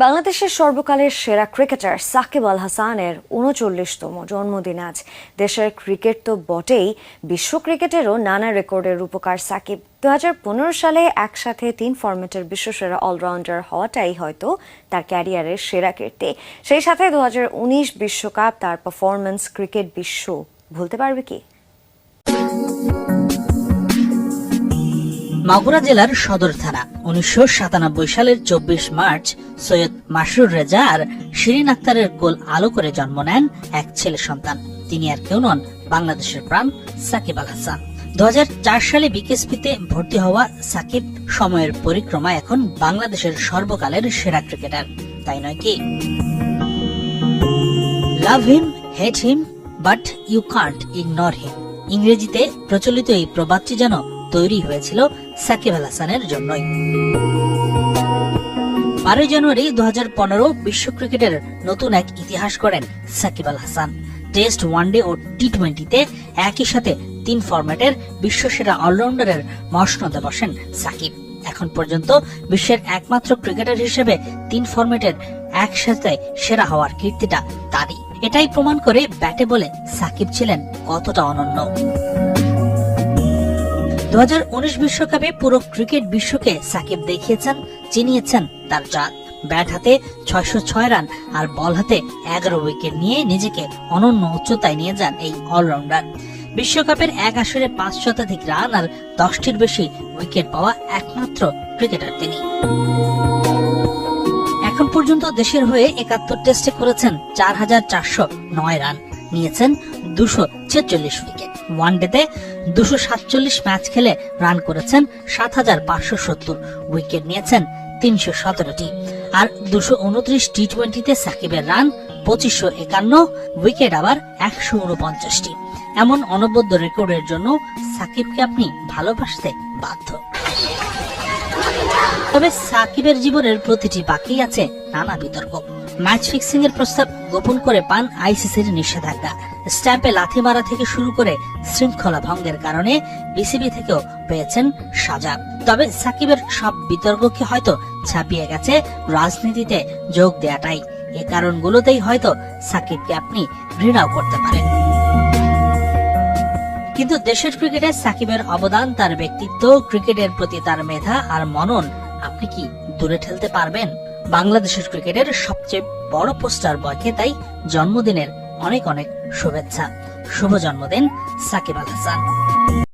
বাংলাদেশের সর্বকালের সেরা ক্রিকেটার সাকিব আল হাসানের ৩৯তম জন্মদিন আজ। দেশের ক্রিকেট তো বটেই, বিশ্ব ক্রিকেটেরও নানা রেকর্ডের রূপকার সাকিব ২০১৫ সালে একসাথে ৩ ফরম্যাটের বিশ্বসেরা অলরাউন্ডার হওয়াটাই হয়তো তার ক্যারিয়ারের সেরা কীর্তি। সেই সাথে ২০১৯ বিশ্বকাপ, তার পারফরমেন্স, ক্রিকেট বিশ্ব ভুলতে পারবে কি? মাগুরা জেলার সদর থানা ১৯৯৭ সালের ২৪ মার্চ সৈয়দ মাসরুর রেজা আর শিরিন আক্তারের কোল আলো করে জন্ম নেন এক ছেলে সন্তান। তিনি আর কেউ নন, বাংলাদেশের প্রাণ সাকিব আল হাসান। ২০০৪ সালে বিকেএসপিতে ভর্তি হওয়া সাকিব সময়ের পরিক্রমায় এখন বাংলাদেশের সর্বকালের সেরা ক্রিকেটার, তাই নয় কি? লাভ হিম, হেট হিম, বাট ইউ কান্ট ইগনোর হিম। ইংরেজিতে প্রচলিত এই প্রবাদটি যেন তৈরি হয়েছিল সাকিব আল হাসানের জন্যই। ১২ জানুয়ারি ২০১৫ বিশ্ব ক্রিকেটের নতুন এক ইতিহাস করেন সাকিব আল হাসান। টেস্ট, ওয়ানডে ও টি-20তে একই সাথে ৩ ফরম্যাটের বিশ্বসেরা অলরাউন্ডারের মসনদে বসেন সাকিব। এখন পর্যন্ত বিশ্বের একমাত্র ক্রিকেটার হিসেবে ৩ ফরম্যাটের একসাথে সেরা হওয়ার কীর্তিটা তারই। এটাই প্রমাণ করে ব্যাটে বলে সাকিব ছিলেন কতটা অনন্য। ২০১৯ বিশ্বকাপে পুরো ক্রিকেট বিশ্বকে সাকিব দেখিয়েছেন, চিনিয়েছেন তার জাত। ব্যাট হাতে ৬০৬ রান আর বল হাতে ১১ উইকেট নিয়ে নিজেকে অনন্য উচ্চতায় নিয়ে যান এই অলরাউন্ডার। বিশ্বকাপের এক আসরে ৫ শতাধিক রান আর ১০টির বেশি উইকেট পাওয়া একমাত্র ক্রিকেটার তিনি। এখন পর্যন্ত দেশের হয়ে ৭১ টেস্টে করেছেন ৪,৪০৯ রান, নিয়েছেন ২৪৬ উইকেট। ওয়ানডেতে ২৪৭ ম্যাচ খেলে রান করেছেন ৭,৫৭০, উইকেট নিয়েছেন ৩১৭টি। আর ২২৯ টি-20তে সাকিবের রান ২৫৫১, উইকেট আবার ১৪৯টি। এমন অনবদ্য রেকর্ডের জন্য সাকিবকে আপনি ভালোবাসতে বাধ্য। তবে সাকিবের জীবনের প্রতিটি বাকি আছে নানা বিতর্ক। ম্যাচ ফিক্সিং এর প্রস্তাব গোপন করে পান আইসিসির নিষেধাজ্ঞা। স্ট্যাম্পে লাথি মারা থেকে শুরু করে শৃঙ্খলা ভঙ্গের কারণে বিসিবি থেকেও পেয়েছেন সাজা। তবে সাকিবের সব বিতর্ককে হয়তো ছাপিয়ে গেছে রাজনীতিতে যোগ দেয়াটাই। এ কারণগুলোতেই হয়তো সাকিবকে আপনি ঘৃণাও করতে পারেন। কিন্তু দেশের ক্রিকেটে সাকিবের অবদান, তার ব্যক্তিত্ব, ক্রিকেটের প্রতি তার মেধা আর মনন আপনি কি দূরে ঠেলতে পারবেন? বাংলাদেশের ক্রিকেটের সবচেয়ে বড় পোস্টার বয়কে তাই জন্মদিনের অনেক অনেক শুভেচ্ছা। শুভ জন্মদিন সাকিব আল হাসান।